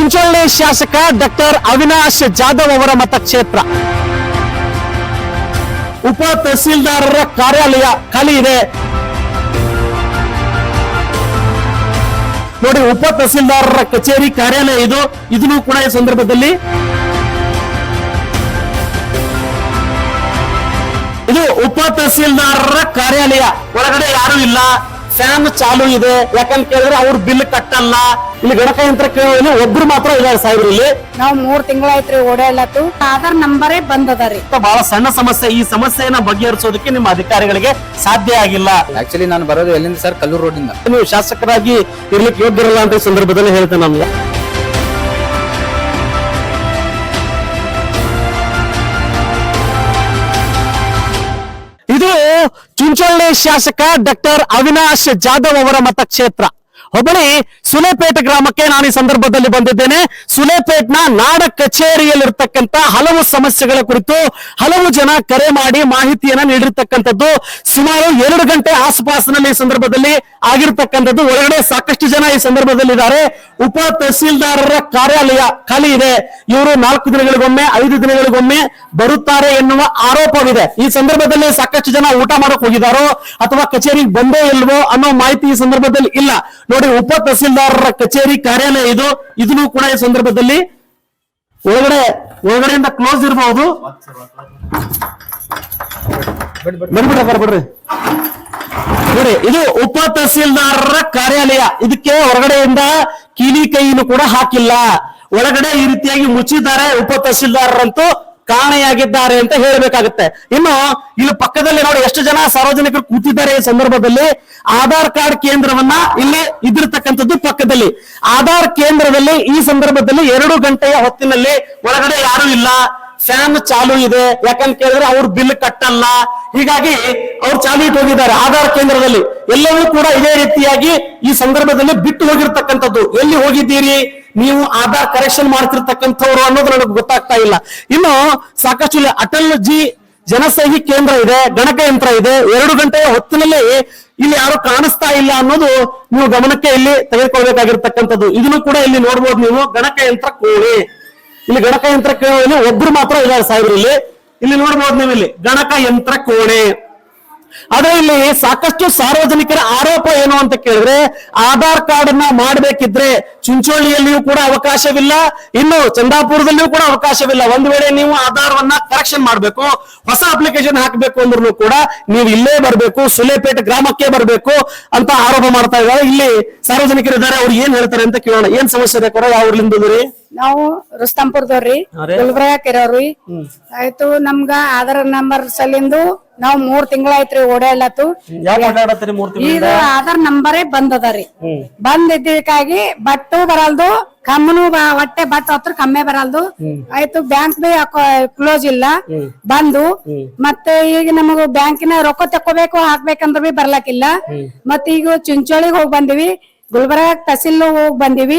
ಚಿಂಚೋಳಿ ಶಾಸಕ ಡಾಕ್ಟರ್ ಅವಿನಾಶ್ ಜಾಧವ್ ಅವರ ಮತಕ್ಷೇತ್ರ. ಉಪ ತಹಸೀಲ್ದಾರರ ಕಾರ್ಯಾಲಯ ಖಾಲಿ ಇದೆ ನೋಡಿ. ಉಪ ತಹಸೀಲ್ದಾರರ ಕಚೇರಿ ಕಾರ್ಯಾಲಯ ಇದನ್ನು ಕೂಡ ಈ ಸಂದರ್ಭದಲ್ಲಿ ಇದು ಉಪ ತಹಸೀಲ್ದಾರರ ಕಾರ್ಯಾಲಯ. ಒಳಗಡೆ ಯಾರು ಇಲ್ಲ, ಫ್ಯಾನ್ ಚಾಲು ಇದೆ. ಯಾಕಂತ ಕೇಳಿದ್ರೆ ಅವ್ರ ಬಿಲ್ ಕಟ್ಟಲ್ಲ. ಇಲ್ಲಿ ಗಣಕಯಂತ್ರ ಕೇಳಿ ಒಬ್ರು ಮಾತ್ರ ಇದಾರೆ ಸಾಹೇಬ್ರು. ಇಲ್ಲಿ ನಾವು 3 ತಿಂಗಳಾಯ್ತ್ರಿ ಓಡಾಡ್ಲತ್ತು. ಆಧಾರ್ ನಂಬರೇ ಬಂದದರಿ. ಬಹಳ ಸಣ್ಣ ಸಮಸ್ಯೆ. ಈ ಸಮಸ್ಯೆಯನ್ನ ಬಗೆಹರಿಸೋದಕ್ಕೆ ನಿಮ್ಮ ಅಧಿಕಾರಿಗಳಿಗೆ ಸಾಧ್ಯ ಆಗಿಲ್ಲ. ಆಕ್ಚುಲಿ ನಾನು ಬರೋದು ಎಲ್ಲಿಂದ ಸರ್? ಕಲ್ಲೂರು ರೋಡ್ ಇಂದ. ನೀವು ಶಾಸಕರಾಗಿ ಇರ್ಲಿಕ್ಕೆ ಯೋಗ್ಯರಲ್ಲ ಅಂತ ಈ ಸಂದರ್ಭದಲ್ಲಿ ಹೇಳ್ತೇನೆ ನಮ್ಗೆ. ಇದು ಚಿಂಚೋಳಿ ಶಾಸಕ ಡಾಕ್ಟರ್ ಅವಿನಾಶ್ ಜಾಧವ್ ಅವರ ಮತಕ್ಷೇತ್ರ. ಹುಬ್ಬಳ್ಳಿ ಸುಲೇಪೇಟೆ ಗ್ರಾಮಕ್ಕೆ ನಾನು ಈ ಸಂದರ್ಭದಲ್ಲಿ ಬಂದಿದ್ದೇನೆ. ಸುಲೇಪೇಟ್ನ ನಾಡ ಕಚೇರಿಯಲ್ಲಿರ್ತಕ್ಕಂಥ ಹಲವು ಸಮಸ್ಯೆಗಳ ಕುರಿತು ಹಲವು ಜನ ಕರೆ ಮಾಡಿ ಮಾಹಿತಿಯನ್ನ ನೀಡಿರ್ತಕ್ಕಂಥದ್ದು. ಸುಮಾರು 2 ಗಂಟೆ ಆಸುಪಾಸಿನಲ್ಲಿ ಈ ಸಂದರ್ಭದಲ್ಲಿ ಆಗಿರ್ತಕ್ಕಂಥದ್ದು. ಒಳಗಡೆ ಸಾಕಷ್ಟು ಜನ ಈ ಸಂದರ್ಭದಲ್ಲಿ ಇದ್ದಾರೆ. ಉಪ ತಹಸೀಲ್ದಾರರ ಕಾರ್ಯಾಲಯ ಖಾಲಿ ಇದೆ. ಇವರು 4 ದಿನಗಳಿಗೊಮ್ಮೆ 5 ದಿನಗಳಿಗೊಮ್ಮೆ ಬರುತ್ತಾರೆ ಎನ್ನುವ ಆರೋಪವಿದೆ. ಈ ಸಂದರ್ಭದಲ್ಲಿ ಸಾಕಷ್ಟು ಜನ ಊಟ ಮಾಡಕ್ ಹೋಗಿದಾರೋ ಅಥವಾ ಕಚೇರಿಗೆ ಬಂದೇ ಇಲ್ವೋ ಅನ್ನೋ ಮಾಹಿತಿ ಈ ಸಂದರ್ಭದಲ್ಲಿ ಇಲ್ಲ ನೋಡಿ. ಉಪ ತಹಸೀಲ್ದಾರರ ಕಚೇರಿ ಕಾರ್ಯಾಲಯ ಇದನ್ನು ಕೂಡ ಈ ಸಂದರ್ಭದಲ್ಲಿ ಒಳಗಡೆಯಿಂದ ಕ್ಲೋಸ್ ಇರಬಹುದು. ಬರ್ಬಿಡ್ರಿ ನೋಡಿ. ಇದು ಉಪ ತಹಸೀಲ್ದಾರರ ಕಾರ್ಯಾಲಯ. ಇದಕ್ಕೆ ಹೊರಗಡೆಯಿಂದ ಕೀಲಿ ಕೈಯನ್ನು ಕೂಡ ಹಾಕಿಲ್ಲ. ಒಳಗಡೆ ಈ ರೀತಿಯಾಗಿ ಮುಚ್ಚಿದ್ದಾರೆ. ಉಪ ತಹಸೀಲ್ದಾರರಂತೂ ಕಾಣೆಯಾಗಿದ್ದಾರೆ ಅಂತ ಹೇಳಬೇಕಾಗುತ್ತೆ. ಇನ್ನು ಇಲ್ಲಿ ಪಕ್ಕದಲ್ಲಿ ನೋಡಿ ಎಷ್ಟು ಜನ ಸಾರ್ವಜನಿಕರು ಕೂತಿದ್ದಾರೆ. ಈ ಸಂದರ್ಭದಲ್ಲಿ ಆಧಾರ್ ಕಾರ್ಡ್ ಕೇಂದ್ರವನ್ನ ಇಲ್ಲಿ ಇದಿರ್ತಕ್ಕಂಥದ್ದು ಪಕ್ಕದಲ್ಲಿ. ಆಧಾರ್ ಕೇಂದ್ರದಲ್ಲಿ ಈ ಸಂದರ್ಭದಲ್ಲಿ 2 ಗಂಟೆಯ ಹೊತ್ತಿನಲ್ಲಿ ಒಳಗಡೆ ಯಾರು ಇಲ್ಲ, ಫ್ಯಾನ್ ಚಾಲು ಇದೆ. ಯಾಕಂತ ಕೇಳಿದ್ರೆ ಅವ್ರ ಬಿಲ್ ಕಟ್ಟಲ್ಲ. ಹೀಗಾಗಿ ಅವ್ರು ಚಾಲು ಇಟ್ಟು ಹೋಗಿದ್ದಾರೆ ಆಧಾರ್ ಕೇಂದ್ರದಲ್ಲಿ. ಎಲ್ಲವೂ ಕೂಡ ಇದೇ ರೀತಿಯಾಗಿ ಈ ಸಂದರ್ಭದಲ್ಲಿ ಬಿಟ್ಟು ಹೋಗಿರ್ತಕ್ಕಂಥದ್ದು. ಎಲ್ಲಿ ಹೋಗಿದ್ದೀರಿ ನೀವು ಆಧಾರ್ ಕರೆಕ್ಷನ್ ಮಾಡ್ತಿರ್ತಕ್ಕಂಥವ್ರು ಅನ್ನೋದು ನನಗೆ ಗೊತ್ತಾಗ್ತಾ ಇಲ್ಲ. ಇನ್ನು ಸಾಕಷ್ಟು ಇಲ್ಲಿ ಅಟಲ್ ಜಿ ಜನಸೇವಿ ಕೇಂದ್ರ ಇದೆ, ಗಣಕಯಂತ್ರ ಇದೆ. 2 ಗಂಟೆಯ ಹೊತ್ತಿನಲ್ಲಿ ಇಲ್ಲಿ ಯಾರು ಕಾಣಿಸ್ತಾ ಇಲ್ಲ ಅನ್ನೋದು ನೀವು ಗಮನಕ್ಕೆ ಇಲ್ಲಿ ತೆಗೆದುಕೊಳ್ಬೇಕಾಗಿರ್ತಕ್ಕಂಥದ್ದು. ಇದನ್ನು ಕೂಡ ಇಲ್ಲಿ ನೋಡ್ಬೋದು ನೀವು. ಗಣಕಯಂತ್ರ ಕೋಣೆ, ಇಲ್ಲಿ ಗಣಕಯಂತ್ರ ಕೋಣೆ ಒಬ್ರು ಮಾತ್ರ ಇದ್ದಾರೆ ಸಾಹೇಬ್ರು. ಇಲ್ಲಿ ನೋಡ್ಬೋದು ನೀವು, ಇಲ್ಲಿ ಗಣಕಯಂತ್ರ ಕೋಣೆ. ಆದ್ರೆ ಇಲ್ಲಿ ಸಾಕಷ್ಟು ಸಾರ್ವಜನಿಕರ ಆರೋಪ ಏನು ಅಂತ ಕೇಳಿದ್ರೆ, ಆಧಾರ್ ಕಾರ್ಡ್ ಅನ್ನ ಮಾಡಬೇಕಿದ್ರೆ ಚಿಂಚೋಳಿಯಲ್ಲಿಯೂ ಕೂಡ ಅವಕಾಶವಿಲ್ಲ, ಇನ್ನು ಚಂದಾಪುರದಲ್ಲಿಯೂ ಕೂಡ ಅವಕಾಶವಿಲ್ಲ. ಒಂದು ವೇಳೆ ನೀವು ಆಧಾರವನ್ನ ಕರೆಕ್ಷನ್ ಮಾಡಬೇಕು, ಹೊಸ ಅಪ್ಲಿಕೇಶನ್ ಹಾಕಬೇಕು ಅಂದ್ರೂ ಕೂಡ ನೀವು ಇಲ್ಲೇ ಬರಬೇಕು, ಸುಲೇಪೇಟೆ ಗ್ರಾಮಕ್ಕೆ ಬರಬೇಕು ಅಂತ ಆರೋಪ ಮಾಡ್ತಾ ಇದ್ದಾರೆ. ಇಲ್ಲಿ ಸಾರ್ವಜನಿಕರು ಇದ್ದಾರೆ, ಅವ್ರು ಏನ್ ಹೇಳ್ತಾರೆ ಅಂತ ಕೇಳೋಣ. ಏನ್ ಸಮಸ್ಯೆ ಇದೆ ಕೊರ? ಯಾವ ಊರ್ಲಿಂದ ಬಂದ್ರಿ? ನಾವು ರುಸ್ತಂಪುರದವ್ರಿ, ಗುಲ್ಬರ್ಗಾಕ್ ಇರೋವ್ರಿ. ಆಯ್ತು, ನಮ್ಗ ಆಧಾರ್ ನಂಬರ್ ಸಲಿಂದು ನಾವ್ 3 ತಿಂಗಳಾಯ್ತ್ರಿ ಓಡಾಡ್ಲತ್ತು. ಈಗ ಆಧಾರ್ ನಂಬರೇ ಬಂದದರಿ. ಬಂದಿದ್ದಕ್ಕಾಗಿ ಬಟ್ಟು ಬರಲ್ದು, ಕಮ್ಮನು ಹೊಟ್ಟೆ ಬಟ್ ಹತ್ರ ಕಮ್ಮಿ ಬರಲ್ದು. ಆಯ್ತು, ಬ್ಯಾಂಕ್ ಬಿ ಕ್ಲೋಸ್ ಇಲ್ಲ ಬಂದು. ಮತ್ತೆ ಈಗ ನಮಗ ಬ್ಯಾಂಕಿನ ರೊಕ್ಕ ತಕೋಬೇಕು ಹಾಕ್ಬೇಕಂದ್ರ ಬಿ ಬರ್ಲಕ್ಕಿಲ್ಲ. ಮತ್ತ ಈಗ ಚಿಂಚೋಳಿಗೆ ಹೋಗಿ ಬಂದಿವಿ, ಗುಲ್ಬರ್ಗ ತಹಸೀಲ್ ಹೋಗಿ ಬಂದಿವಿ,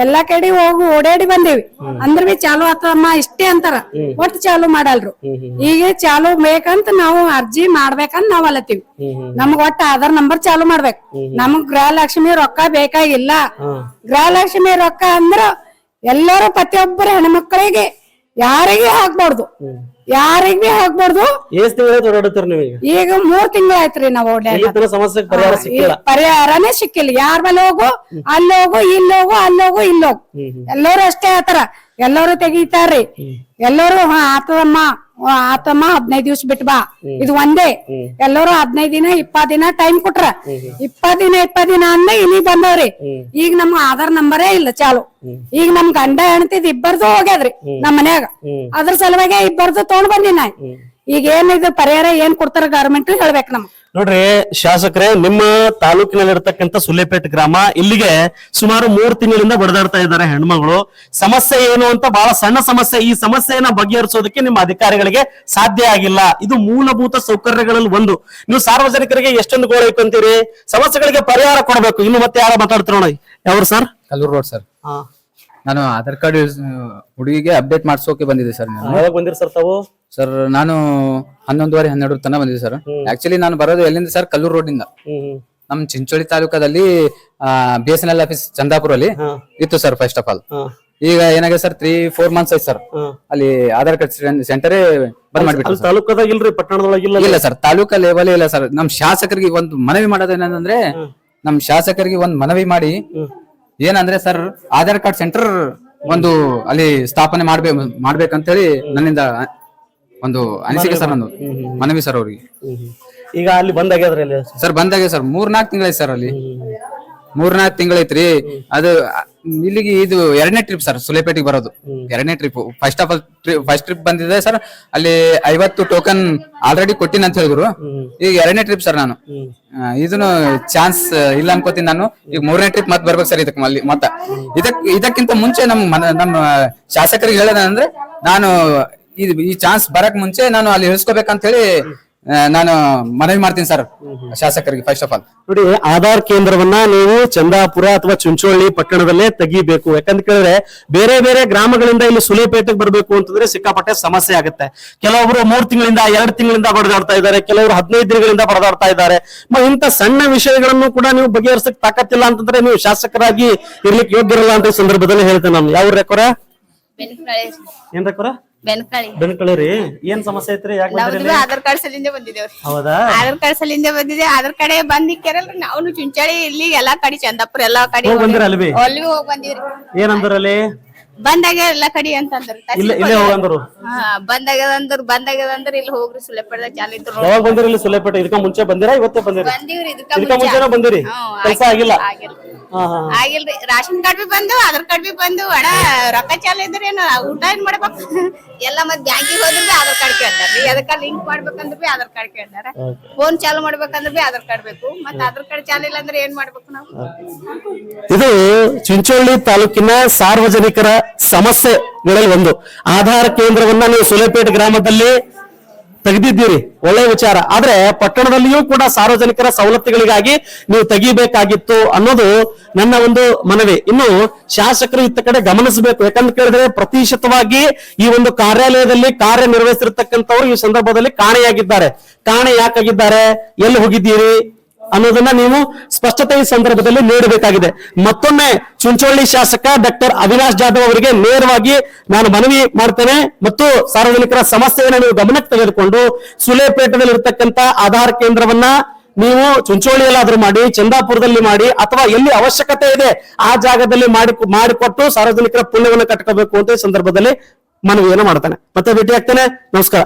ಎಲ್ಲಾ ಕಡೆ ಹೋಗಿ ಓಡಾಡಿ ಬಂದಿವಿ. ಅಂದ್ರ ಬಿ ಚಾಲು ಆತಮ್ಮ ಇಷ್ಟೇ ಅಂತಾರ, ಒಟ್ಟು ಚಾಲು ಮಾಡಲ್ರು. ಈಗ ಚಾಲು ಬೇಕಂತ ನಾವು ಅರ್ಜಿ ಮಾಡ್ಬೇಕಂತ ನಾವ್ ಅಲ್ಲತ್ತೀವಿ. ನಮಗ್ ಒಟ್ಟ ಆಧಾರ್ ನಂಬರ್ ಚಾಲು ಮಾಡ್ಬೇಕು. ನಮಗ್ ಗೃಹಲಕ್ಷ್ಮಿ ರೊಕ್ಕ ಬೇಕಾಗಿಲ್ಲ. ಗೃಹಲಕ್ಷ್ಮಿ ರೊಕ್ಕ ಅಂದ್ರ ಎಲ್ಲರೂ ಪ್ರತಿಯೊಬ್ಬರ ಹೆಣ್ಮಕ್ಳಿಗೆ ಯಾರಿಗೆ ಹಾಕ್ಬಾರ್ದು, ಯಾರಿಗ್ ಬಿ ಹಾಕ್ಬಾರ್ದು. ಈಗ 3 ತಿಂಗಳಾಯ್ತ್ರಿ ನಾವ್ ಪರಿಹಾರನೇ ಸಿಕ್ಕಿಲ್ಲ. ಯಾರ ಮೇಲೆ ಹೋಗು, ಅಲ್ಲೋಗು, ಇಲ್ಲೋಗು, ಅಲ್ಲೋಗು, ಇಲ್ಲೋಗು. ಎಲ್ಲರೂ ಅಷ್ಟೇ ಆತರ ಎಲ್ಲರೂ ತೆಗಿತಾರ್ರಿ. ಎಲ್ಲರೂ ಆತದಮ್ಮ 15 ದಿವ್ಸ ಬಿಟ್ಟು ಬಾ, ಇದು ಒಂದೇ. ಎಲ್ಲರೂ 15 ದಿನ 20 ದಿನ ಟೈಮ್ ಕೊಟ್ರ. 20 ದಿನ ಅಂದ ಇಲ್ಲಿ ಬಂದವ್ರಿ. ಈಗ ನಮ್ಗ ಆಧಾರ್ ನಂಬರೇ ಇಲ್ಲ ಚಾಲು. ಈಗ ನಮ್ ಗಂಡ ಹೆಣ್ತಿದ್ ಇಬ್ಬರದು ಹೋಗ್ಯದ್ರಿ ನಮ್ ಮನ್ಯಾಗ. ಅದ್ರ ಸಲುವಾಗಿ ಇಬ್ಬರದು ತಗೊಂಡ್ ಬಂದಿನ. ಈಗ ಏನಿದು ಪರಿಹಾರ ಏನ್ ಕೊಡ್ತಾರ ಗವರ್ಮೆಂಟ್ ಹೇಳ್ಬೇಕು ನಮ್ಗೆ. ನೋಡ್ರಿ ಶಾಸಕರೇ, ನಿಮ್ಮ ತಾಲೂಕಿನಲ್ಲಿರ್ತಕ್ಕಂಥ ಸುಲೇಪೇಟೆ ಗ್ರಾಮ ಇಲ್ಲಿಗೆ ಸುಮಾರು 3 ತಿಂಗಳಿಂದ ಬಡದಾಡ್ತಾ ಇದ್ದಾರೆ ಹೆಣ್ಮಗಳು. ಸಮಸ್ಯೆ ಏನು ಅಂತ ಬಹಳ ಸಣ್ಣ ಸಮಸ್ಯೆ. ಈ ಸಮಸ್ಯೆಯನ್ನ ಬಗೆಹರಿಸೋದಕ್ಕೆ ನಿಮ್ಮ ಅಧಿಕಾರಿಗಳಿಗೆ ಸಾಧ್ಯ ಆಗಿಲ್ಲ. ಇದು ಮೂಲಭೂತ ಸೌಕರ್ಯಗಳಲ್ಲಿ ಒಂದು. ನೀವು ಸಾರ್ವಜನಿಕರಿಗೆ ಎಷ್ಟೊಂದು ಗೋಳು ಇಟ್ಕೊಂತೀರಿ, ಸಮಸ್ಯೆಗಳಿಗೆ ಪರಿಹಾರ ಕೊಡಬೇಕು. ಇನ್ನು ಮತ್ತೆ ಯಾರ ಮಾತಾಡ್ತಾರ ನೋಡಿ. ಯಾವ್ರು ಸರ್? Kalluru road sir. ನಾನು ಆಧಾರ್ ಕಾರ್ಡ್ ಹುಡುಗಿಗೆ ಅಪ್ಡೇಟ್ ಮಾಡ್ಸೋಕೆ ಬಂದಿದ್ದೆ ಸರ್. ಬಂದಿರಿ ಸರ್ ತಾವು? ಸರ್ ನಾನು 11:30 12 ತನಕ ಬಂದಿದ್ದೆ ಸರ್. ಆಕ್ಚುಲಿ ನಾನು ಬರೋದು ಎಲ್ಲಿಂದ ಸರ್? ಕಲ್ಲೂರು ರೋಡ್ ಇಂದ. ನಮ್ ಚಿಂಚೋಳಿ ತಾಲೂಕದಲ್ಲಿ BSNL ಆಫೀಸ್ ಚಂದಾಪುರಲ್ಲಿ ಇತ್ತು ಸರ್. ಫಸ್ಟ್ ಆಫ್ ಆಲ್ ಈಗ ಏನಾಗಿದೆ ಸರ್ 3-4 ಮಂತ್ಸ್ ಆಯ್ತು ಸರ್ ಅಲ್ಲಿ ಆಧಾರ್ ಕಾರ್ಡ್ ಸೆಂಟರೇ ಬಂದ್ ಮಾಡ್ಬಿಟ್ಟು ತಾಲೂಕದಾಗ ಇಲ್ರಿ ಪಟ್ಟಣದೊಳಗಿಲ್ಲ ಇಲ್ಲ ಸರ್ ತಾಲೂಕಾ ಲೆವೆಲ್ ಇಲ್ಲ ಸರ್. ನಮ್ ಶಾಸಕರಿಗೆ ಒಂದು ಮನವಿ ಮಾಡೋದೇನಂದ್ರೆ ನಮ್ ಶಾಸಕರಿಗೆ ಒಂದು ಮನವಿ ಮಾಡಿ ಏನಂದ್ರೆ ಸರ್ ಆಧಾರ್ ಕಾರ್ಡ್ ಸೆಂಟರ್ ಒಂದು ಅಲ್ಲಿ ಸ್ಥಾಪನೆ ಮಾಡ್ಬೇಕಂತೇಳಿ ನನ್ನಿಂದ ಒಂದು ಅನಿಸಿಕೆ ಸರ್, ನಂದು ಮನವಿ ಸರ್ ಅವ್ರಿಗೆ. ಈಗ ಅಲ್ಲಿ ಬಂದಾಗ್ಯದ್ರಿ ಸರ್ ಬಂದಾಗೆ ಸರ್ 3-4 ತಿಂಗಳೈತಿ ಸರ್ ಅಲ್ಲಿ 3-4 ತಿಂಗಳೈತ್ರಿ. ಅದು ಇಲ್ಲಿಗೆ ಇದು 2ನೇ ಟ್ರಿಪ್ ಸರ್ ಸುಲೇಪೇಟೆಗೆ ಬರೋದು. 2ನೇ ಟ್ರಿಪ್. ಫಸ್ಟ್ ಟ್ರಿಪ್ ಬಂದಿದೆ ಸರ್, ಅಲ್ಲಿ 50 ಟೋಕನ್ ಆಲ್ರೆಡಿ ಕೊಟ್ಟಿನ ಅಂತ ಹೇಳಿದ್ರು. ಈಗ 2ನೇ ಟ್ರಿಪ್ ಸರ್ ನಾನು. ಇದನ್ನು ಚಾನ್ಸ್ ಇಲ್ಲ ಅನ್ಕೋತೀನಿ ನಾನು. ಈಗ 3ನೇ ಟ್ರಿಪ್ ಮತ್ ಬರ್ಬೇಕು ಸರ್ ಇದಕ್ಕೆ ಅಲ್ಲಿ ಮತ್ತ. ಇದಕ್ಕಿಂತ ಮುಂಚೆ ನಮ್ಮ ಶಾಸಕರಿಗೆ ಹೇಳೋದಂದ್ರೆ ನಾನು ಈ ಚಾನ್ಸ್ ಬರಕ್ ಮುಂಚೆ ನಾನು ಅಲ್ಲಿ ಇಳಿಸ್ಕೋಬೇಕಂತ ಹೇಳಿ ನಾನು ಮನವಿ ಮಾಡ್ತೀನಿ ಸರ್ ಶಾಸಕರಿಗೆ. ಫಸ್ಟ್ ಆಫ್ ಆಲ್ ನೋಡಿ, ಆಧಾರ್ ಕೇಂದ್ರವನ್ನ ನೀವು ಚಂದಾಪುರ ಅಥವಾ ಚುಂಚೋಳಿ ಪಟ್ಟಣದಲ್ಲೇ ತೆಗಿಬೇಕು. ಯಾಕಂತ ಕೇಳಿದ್ರೆ ಬೇರೆ ಬೇರೆ ಗ್ರಾಮಗಳಿಂದ ಇಲ್ಲಿ ಸುಲೇಪೇಟೆಗೆ ಬರ್ಬೇಕು ಅಂತಂದ್ರೆ ಸಿಕ್ಕಾಪಟ್ಟೆ ಸಮಸ್ಯೆ ಆಗುತ್ತೆ. ಕೆಲವೊಬ್ರು 3 ತಿಂಗಳಿಂದ 2 ತಿಂಗಳಿಂದ ಬಡದಾಡ್ತಾ ಇದ್ದಾರೆ, ಕೆಲವರು 15 ದಿನಗಳಿಂದ ಬಡದಾಡ್ತಾ ಇದ್ದಾರೆ. ಇಂಥ ಸಣ್ಣ ವಿಷಯಗಳನ್ನು ಕೂಡ ನೀವು ಬಗೆಹರಿಸಕ್ ತಾಕತ್ತಿಲ್ಲ ಅಂತಂದ್ರೆ ನೀವು ಶಾಸಕರಾಗಿ ಇರ್ಲಿಕ್ಕೆ ಯೋಗ್ಯರಲ್ಲ ಅಂತ ಈ ಸಂದರ್ಭದಲ್ಲಿ ಹೇಳ್ತೇನೆ ನಾನು. ಯಾವ ರೆಕೋರ ಏನ್ ರೆಕೋರ ಬೆನ್ಕಳಿ ರೀ? ಏನ್ ಸಮಸ್ಯೆ ಐತ್ರಿ? ಯಾಕೆ ಆಧಾರ್ ಕಾರ್ಡ್ ಸಲಿಂದ ಬಂದಿದ್ದೇವ್ರಿ. ಹೌದಾ? ಆಧಾರ್ ಕಾರ್ಡ್ ಸಲಿಂದ ಬಂದಿದೆ. ಆಧಾರ್ ಕಾರ್ಡ್ ಬಂದಿಕ್ಕೇರಲ್ರಿ ನಾವು ಚುಂಚಾಳಿ ಇಲ್ಲಿ ಎಲ್ಲಾ ಕಡೆ ಚಂದಾಪುರ ಎಲ್ಲಾ ಕಡೆ ಬಂದಿರ ಅಲ್ವಿ? ಅಲ್ಲಿ ಹೋಗಿ ಬಂದಿವ್ರಿ. ಏನಂದ್ರಲ್ಲಿ? ಬಂದಾಗ ಎಲ್ಲಾ ಕಡೆ ಅಂತಂದ್ರು. ಇಲ್ಲೇ ಹೋಗಂದ್ರು. ಬಂದಾಗದಂದ್ರ ಇಲ್ಲಿ ಹೋಗ್ರಿ ಸುಲೇಪೇಟೆ ಚಾಲು ಇದ್ರು. ಯಾವಾಗ ಬಂದಿರಿ ಇಲ್ಲಿ ಸುಲೇಪೇಟೆ? ಇದಕ್ಕ ಮುಂಚೆ ಬಂದಿರಾ? ಇವತ್ತೇ ಬಂದಿರಿ? ಬಂದಿವ್ರಿ. ಇದಕ್ಕ ಮುಂಚೆನೂ ಬಂದಿರಿ? ಕೆಲಸ ಆಗಿಲ್ಲ? ಆಗಿಲ್ರಿ. ರಾಷನ್ ಕಾರ್ಡ್ ಬಿ ಬಂದು ಆಧಾರ್ ಕಾರ್ಡ್ ಬಿ ಬಂದು ಅಡ ರೊಕ್ಕ ಚಾಲು ಇದ್ರಿ ಊಟ ಏನ್ ಮಾಡ್ಬೇಕು ಎಲ್ಲ ಮತ್ ಬ್ಯಾಂಕಿಗೆ ಹೋದ್ರಿ ಆಧಾರ್ ಕಾರ್ಡ್ ಕೇಳ್ತಾರ್ರಿ. ಅದಕ್ಕ ಲಿಂಕ್ ಮಾಡ್ಬೇಕಂದ್ರ ಬಿ ಆಧಾರ್ ಕಾರ್ಡ್ ಕೇಳ್ತಾರ. ಫೋನ್ ಚಾಲು ಮಾಡ್ಬೇಕಂದ್ರ ಬಿ ಆಧಾರ್ ಕಾರ್ಡ್ ಬೇಕು. ಮತ್ತ ಆಧಾರ್ ಕಾರ್ಡ್ ಚಾಲು ಇಲ್ಲ ಅಂದ್ರೆ ಏನ್ ಮಾಡ್ಬೇಕು ನಾವು? ಇದು ಚಿಂಚೋಳಿ ತಾಲೂಕಿನ ಸಾರ್ವಜನಿಕರ ಸಮಸ್ಯೆಗಳಲ್ಲಿ ಒಂದು. ಆಧಾರ್ ಕೇಂದ್ರವನ್ನ ನೀವು ಸುಲೇಪೇಟೆ ಗ್ರಾಮದಲ್ಲಿ ತೆಗೆದಿದ್ದೀರಿ, ಒಳ್ಳೆ ವಿಚಾರ. ಆದ್ರೆ ಪಟ್ಟಣದಲ್ಲಿಯೂ ಕೂಡ ಸಾರ್ವಜನಿಕರ ಸವಲತ್ತುಗಳಿಗಾಗಿ ನೀವು ತೆಗಿಬೇಕಾಗಿತ್ತು ಅನ್ನೋದು ನನ್ನ ಒಂದು ಮನವಿ. ಇನ್ನು ಶಾಸಕರು ಇತ್ತ ಕಡೆ ಗಮನಿಸಬೇಕು. ಯಾಕಂತ ಕೇಳಿದ್ರೆ ಪ್ರತಿಶತವಾಗಿ ಈ ಒಂದು ಕಾರ್ಯಾಲಯದಲ್ಲಿ ಕಾರ್ಯನಿರ್ವಹಿಸಿರ್ತಕ್ಕಂಥವ್ರು ಈ ಸಂದರ್ಭದಲ್ಲಿ ಕಾಣೆಯಾಗಿದ್ದಾರೆ. ಕಾಣೆ ಯಾಕಾಗಿದ್ದಾರೆ, ಎಲ್ಲಿ ಹೋಗಿದ್ದೀರಿ ಅನ್ನೋದನ್ನ ನೀವು ಸ್ಪಷ್ಟತೆ ಈ ಸಂದರ್ಭದಲ್ಲಿ ನೀಡಬೇಕಾಗಿದೆ. ಮತ್ತೊಮ್ಮೆ ಚುಂಚೋಳಿ ಶಾಸಕ ಡಾಕ್ಟರ್ ಅವಿನಾಶ್ ಜಾಧವ್ ಅವರಿಗೆ ನೇರವಾಗಿ ನಾನು ಮನವಿ ಮಾಡ್ತೇನೆ ಮತ್ತು ಸಾರ್ವಜನಿಕರ ಸಮಸ್ಯೆಯನ್ನು ನೀವು ಗಮನಕ್ಕೆ ತೆಗೆದುಕೊಂಡು ಸುಲೇಪೇಟದಲ್ಲಿ ಇರತಕ್ಕಂತ ಆಧಾರ್ ಕೇಂದ್ರವನ್ನ ನೀವು ಚುಂಚೋಳಿಯಲ್ಲಾದ್ರೂ ಮಾಡಿ, ಚಂದಾಪುರದಲ್ಲಿ ಮಾಡಿ, ಅಥವಾ ಎಲ್ಲಿ ಅವಶ್ಯಕತೆ ಇದೆ ಆ ಜಾಗದಲ್ಲಿ ಮಾಡಿಕೊಟ್ಟು ಸಾರ್ವಜನಿಕರ ಪುಣ್ಯವನ್ನು ಕಟ್ಕೋಬೇಕು ಅಂತ ಈ ಸಂದರ್ಭದಲ್ಲಿ ಮನವಿಯನ್ನು ಮಾಡ್ತಾನೆ. ಮತ್ತೆ ಭೇಟಿ ಆಗ್ತೇನೆ. ನಮಸ್ಕಾರ.